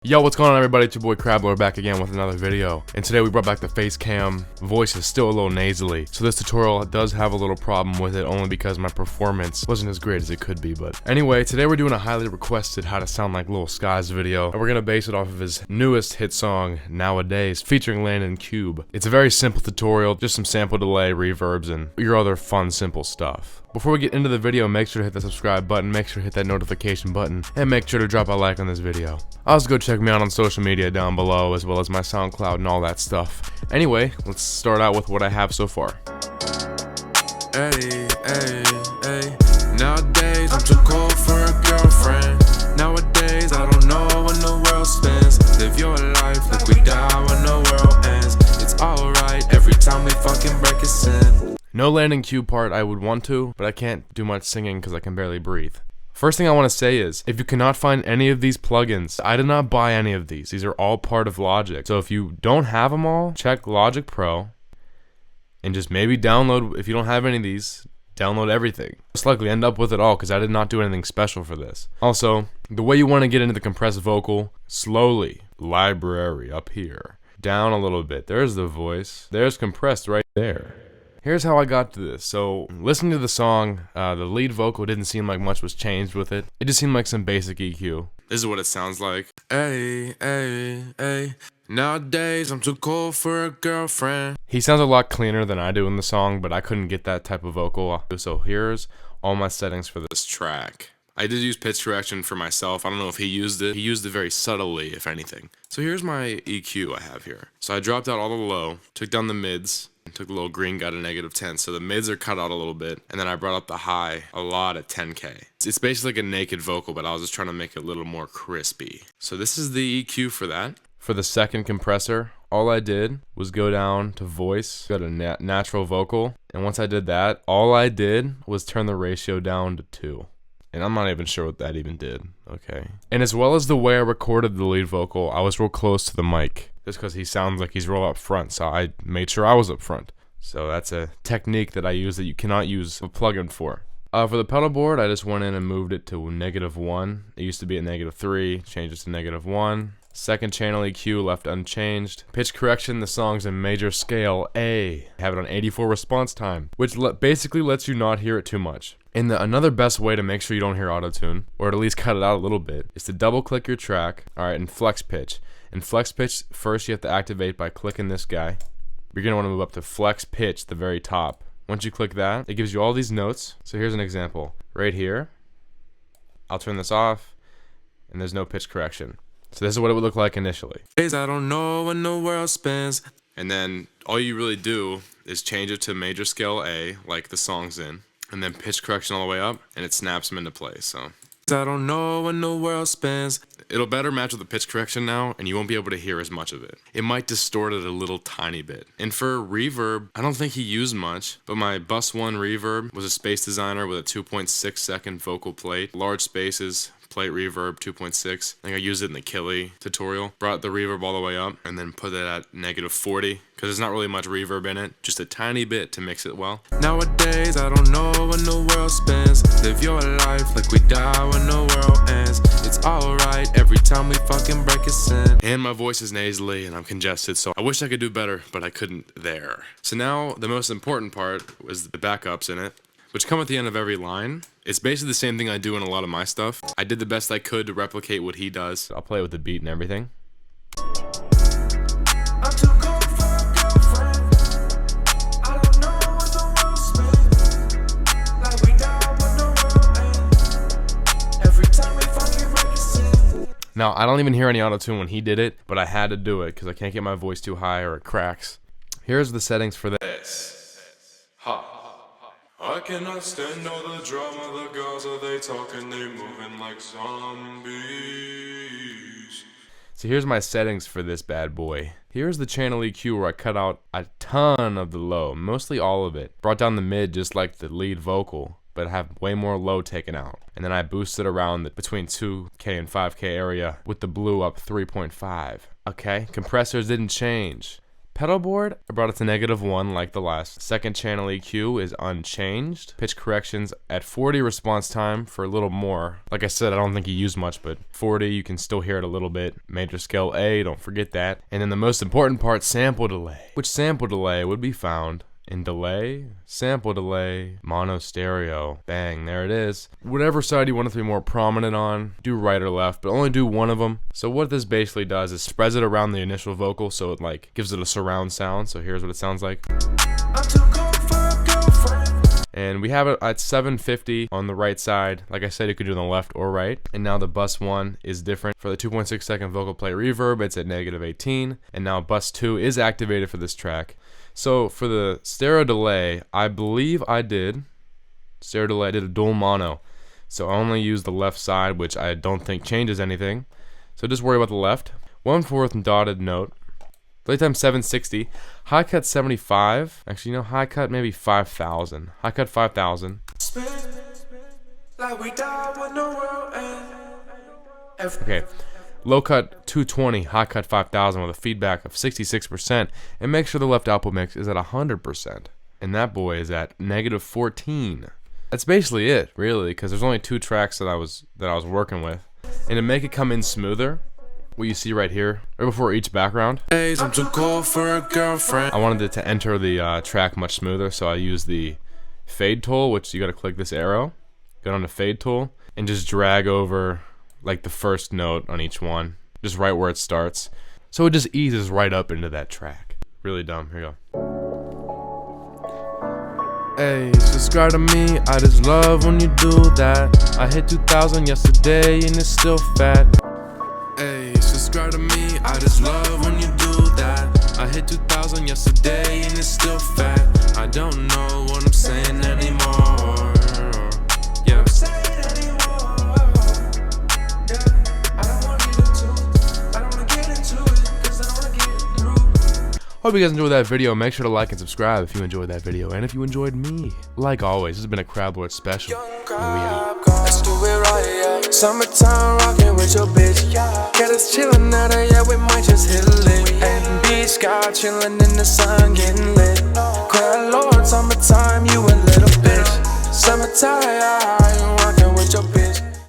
Yo, what's going on everybody? It's your boy Crabbler back again with another video. And today we brought back the face cam. Voice is still a little nasally, so this tutorial does have a little problem with it only because my performance wasn't as great as it could be. But anyway, today we're doing a highly requested how to sound like Lil Skies video, and we're gonna base it off of his newest hit song, Nowadays, featuring Landon Cube. It's a very simple tutorial, just some sample delay, reverbs, and your other fun simple stuff. Before we get into the video, make sure to hit the subscribe button, make sure to hit that notification button, and make sure to drop a like on this video. Also go check me out on social media down below, as well as my SoundCloud and all that stuff. Anyway, let's start out with what I have so far. Hey, hey, hey. Nowadays I'm too cold for a girlfriend. Nowadays I don't know when the world spins. Live your life like we die when the world ends. It's alright every time we fucking break a sin. No Landon Cube part. I would want to, but I can't do much singing because I can barely breathe. First thing I want to say is, if you cannot find any of these plugins, I did not buy any of these. These are all part of Logic. So if you don't have them all, check Logic Pro and just maybe download, if you don't have any of these, download everything. Most likely end up with it all because I did not do anything special for this. Also, the way you want to get into the compressed vocal, slowly, library up here, down a little bit. There's the voice. There's compressed right there. Here's how I got to this. So, listening to the song, the lead vocal didn't seem like much was changed with it. It just seemed like some basic EQ. This is what it sounds like. Hey, hey, hey. Nowadays I'm too cold for a girlfriend. He sounds a lot cleaner than I do in the song, but I couldn't get that type of vocal. So here's all my settings for this track. I did use pitch correction for myself. I don't know if he used it. He used it very subtly, if anything. So here's my EQ I have here. So I dropped out all the low, took down the mids, took the little green, got a -10. So the mids are cut out a little bit, and then I brought up the high a lot at 10K. It's basically like a naked vocal, but I was just trying to make it a little more crispy. So this is the EQ for that. For the second compressor, all I did was go down to voice, got a natural vocal, and once I did that, all I did was turn the ratio down to 2. And I'm not even sure what that even did, okay? And as well as the way I recorded the lead vocal, I was real close to the mic, just because he sounds like he's real up front, so I made sure I was up front. So that's a technique that I use that you cannot use a plugin for. For the pedal board, I just went in and moved it to -1. It used to be at -3, changed it to -1. Second channel EQ left unchanged. Pitch correction, the song's in major scale A. I have it on 84 response time, which basically lets you not hear it too much. And another best way to make sure you don't hear autotune, or at least cut it out a little bit, is to double click your track, alright, and flex pitch. And flex pitch, first you have to activate by clicking this guy. You're going to want to move up to flex pitch, the very top. Once you click that, it gives you all these notes. So here's an example. Right here, I'll turn this off, and there's no pitch correction. So this is what it would look like initially. Days I don't know when the world spins. And then all you really do is change it to major scale A, like the song's in, and then pitch correction all the way up, and it snaps them into place. So I don't know when the world spins. it'll better match with the pitch correction now, and you won't be able to hear as much of it. It might distort it a little tiny bit. And for reverb, I don't think he used much, but my Bus 1 reverb was a space designer with a 2.6 second vocal plate, large spaces, plate reverb 2.6. I think I used it in the Killy tutorial. Brought the reverb all the way up and then put it at -40 because there's not really much reverb in it, just a tiny bit to mix it well. Nowadays I don't know when the world spins. Live your life like we die when the world ends. It's alright every time we fucking break a sin. And my voice is nasally and I'm congested, so I wish I could do better, but I couldn't there. So now the most important part was the backups in it, which come at the end of every line. It's basically the same thing I do in a lot of my stuff. I did the best I could to replicate what he does. I'll play it with the beat and everything. I'm too cold for a girlfriend. I don't know when the world spins. Like we die when the world ends. Every time we fucking break a sin. Now, I don't even hear any auto-tune when he did it, but I had to do it because I can't get my voice too high or it cracks. Here's the settings for this. Ha. I cannot stand all the drama, the girls are they talking, they moving like zombies. So here's my settings for this bad boy. Here's the channel EQ where I cut out a ton of the low, mostly all of it. Brought down the mid just like the lead vocal, but I have way more low taken out. And then I boosted around between 2K and 5K area with the blue up 3.5. Okay, compressors didn't change. Pedal board, I brought it to -1 like the last. Second channel EQ is unchanged. Pitch corrections at 40 response time for a little more. Like I said, I don't think he used much, but 40, you can still hear it a little bit. Major scale A, don't forget that. And then the most important part, sample delay. Which sample delay would be found in delay, sample delay, mono stereo. Bang, there it is. Whatever side you want it to be more prominent on, do right or left, but only do one of them. So what this basically does is spreads it around the initial vocal, so it like gives it a surround sound. So here's what it sounds like. And we have it at 750 on the right side. Like I said, you could do on the left or right. And now the bus 1 is different. For the 2.6 second vocal play reverb, it's at -18. And now bus 2 is activated for this track. So for the stereo delay, I believe I did a dual mono. So I only used the left side, which I don't think changes anything. So just worry about the left. 1/4 dotted note. Delay time 760. High cut 75. Actually, no, high cut maybe 5,000. High cut 5,000. Okay. Low cut 220, high cut 5,000 with a feedback of 66%, and make sure the left output mix is at 100%, and that boy is at -14. That's basically it, really, because there's only 2 tracks that I was working with, and to make it come in smoother, what you see right here, right before each background, I wanted it to enter the track much smoother, so I used the fade tool, which you got to click this arrow, go down to fade tool, and just drag over like the first note on each one, just right where it starts. So it just eases right up into that track. Really dumb. Here you go. Hey, subscribe to me, I just love when you do that. I hit 2,000 yesterday and it's still fat. Hey, subscribe to me, I just love when you do that. I hit 2,000 yesterday and it's still fat. I don't know what I'm saying anymore. Yeah. Hope you guys enjoyed that video. Make sure to like and subscribe if you enjoyed that video. And if you enjoyed me, like always, this has been a Crab Lord special. And we out. Let's do it right, yeah. Summertime rocking with your bitch. Got us chillin' out, yeah, we might just hit a lick. And beach guy chillin' in the sun, getting lit.